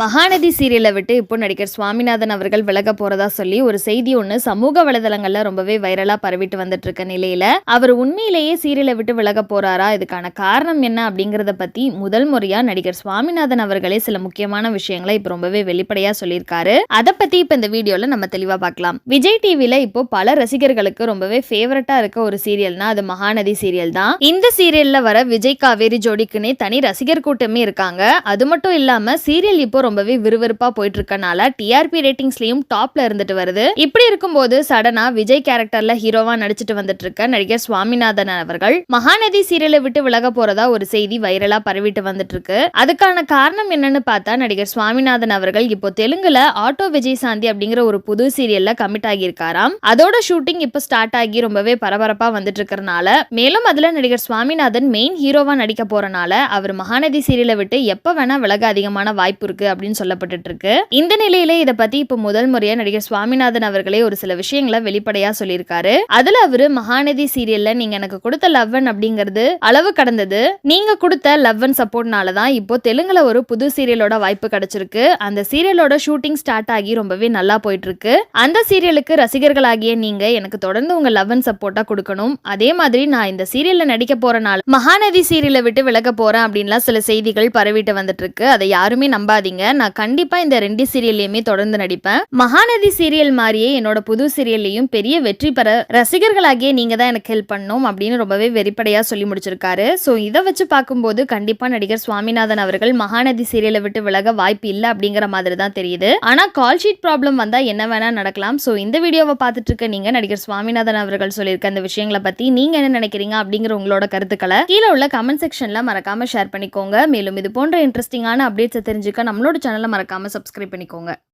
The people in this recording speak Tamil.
மகாநதி சீரியலை விட்டு இப்போ நடிகர் சுவாமிநாதன் அவர்கள் விலக போறதா சொல்லி ஒரு செய்தி ஒன்று சமூக வலைதளங்கள்ல ரொம்பவே வைரலா பரவிட்டு வந்துட்டு இருக்க நிலையில அவர் உண்மையிலேயே சீரியலை விட்டு விலக போறாரா, இதுக்கான காரணம் என்ன அப்படிங்கறத பத்தி முதல் முறையா நடிகர் சுவாமிநாதன் அவர்களே சில முக்கியமான விஷயங்களை இப்போ ரொம்பவே வெளிப்படையா சொல்லியிருக்காரு. அதை பத்தி இப்ப இந்த வீடியோல நம்ம தெளிவா பார்க்கலாம். விஜய் டிவில இப்போ பல ரசிகர்களுக்கு ரொம்பவே ஃபேவரட்டா இருக்க ஒரு சீரியல்னா அது மகாநதி சீரியல் தான். இந்த சீரியல்ல வர விஜய் காவேரி ஜோடிக்குன்னே தனி ரசிகர் கூட்டமே இருக்காங்க. அது மட்டும் இல்லாம சீரியல் இப்போ ரொம்பவே விறுவிறுப்பா போயிட்டு இருக்கனால டிஆர்பி ரேட்டிங்ஸ்லயும் டாப்ல இருந்துட்டு வருது. இப்படி இருக்கும்போது சடனா விஜய் கேரக்டர்ல ஹீரோவா நடிச்சிட்டு வந்துட்டு இருக்க நடிகர் சுவாமிநாதன் அவர்கள் மகாநதி சீரியலை விட்டு விலக போறதா ஒரு செய்தி வைரலா பரவிட்டு வந்துட்டு இருக்கு. அதுக்கான காரணம் என்னன்னு பார்த்தா நடிகர் சுவாமிநாதன் அவர்கள் இப்போ தெலுங்குல ஆட்டோ விஜய் சாந்தி அப்படிங்கிற ஒரு புது சீரியல்ல கமிட் ஆகியிருக்காராம். அதோட ஷூட்டிங் இப்போ ஸ்டார்ட் ஆகி ரொம்பவே பரபரப்பா வந்துட்டு இருக்கறனால, மேலும் அதுல நடிகர் சுவாமிநாதன் மெயின் ஹீரோவா நடிக்க போறனால அவர் மகாநதி சீரியலை விட்டு எப்ப வேணா விலக அதிகமான வாய்ப்பு இருக்கு அப்படின்னு சொல்லப்பட்டு இருக்கு. இந்த நிலையில இத பத்தி இப்ப முதல் முறையா நடிகர் சுவாமிநாதன் அவர்களே ஒரு சில விஷயங்களை வெளிப்படையா சொல்லியிருக்காரு. அதுல அவரு மகாநதி சீரியல்ல நீங்க எனக்கு கொடுத்த லவ்வன் அப்படிங்கிறது அளவு கடந்தது. நீங்க கொடுத்த லவ்வன் சப்போர்ட்னால தான் இப்போ தெலுங்குல ஒரு புது சீரியலோட வாய்ப்பு கிடைச்சிருக்கு. அந்த சீரியலோட ஷூட்டிங் ஸ்டார்ட் ஆகி ரொம்பவே நல்லா போயிட்டு இருக்கு. அந்த சீரியலுக்கு ரசிகர்களாகிய நீங்க எனக்கு தொடர்ந்து உங்க லவ்வன் சப்போர்ட்டா கொடுக்கணும். அதே மாதிரி நான் இந்த சீரியல்ல நடிக்க போறனால மகாநதி சீரியலை விட்டு விலக போறேன் அப்படின்லாம் சில செய்திகள் பரவிட்டு வந்துட்டு இருக்கு. அதை யாருமே நம்பாதீங்க. நான் கண்டிப்பா இந்த 2 சீரியல்லையுமே தொடர்ந்து நடிப்பேன். மகாநதி சீரியல் மாதிரியே என்னோட புது சீரியல்லையும் பெரிய வெற்றி பெற ரசிகர்களாகிய நீங்க தான் எனக்கு ஹெல்ப் பண்ணணும் அப்படின்னு ரொம்பவே வெளிப்படையா சொல்லி முடிச்சிருக்காரு. சோ இதை வச்சு பார்க்கும்போது கண்டிப்பா நடிகர் சுவாமிநாதன் அவர்கள் மகாநதி சீரியலை விட்டு விலக வாய்ப்பு இல்லை அப்படிங்கிற மாதிரி தான் தெரியுது. ஆனா கால் ஷீட் ப்ராப்ளம் வந்தா என்ன வேணா நடக்கலாம். சோ இந்த வீடியோவை பார்த்துட்டு இருக்க நீங்க நடிகர் சுவாமிநாதன் அவர்கள் சொல்லியிருக்க அந்த விஷயங்களை பத்தி நீங்க என்ன நினைக்கிறீங்க அப்படிங்கிற உங்களோட கருத்துக்களை கீழே உள்ள கமெண்ட் செக்ஷன்ல மறக்காம ஷேர் பண்ணிக்கோங்க. மேலும் இது போன்ற இன்ட்ரெஸ்டிங்கான அப்டேட்ஸ் தெரிஞ்சுக்க நம்மளோட சேனலை மறக்காம சப்ஸ்கிரைப் பண்ணிக்கோங்க.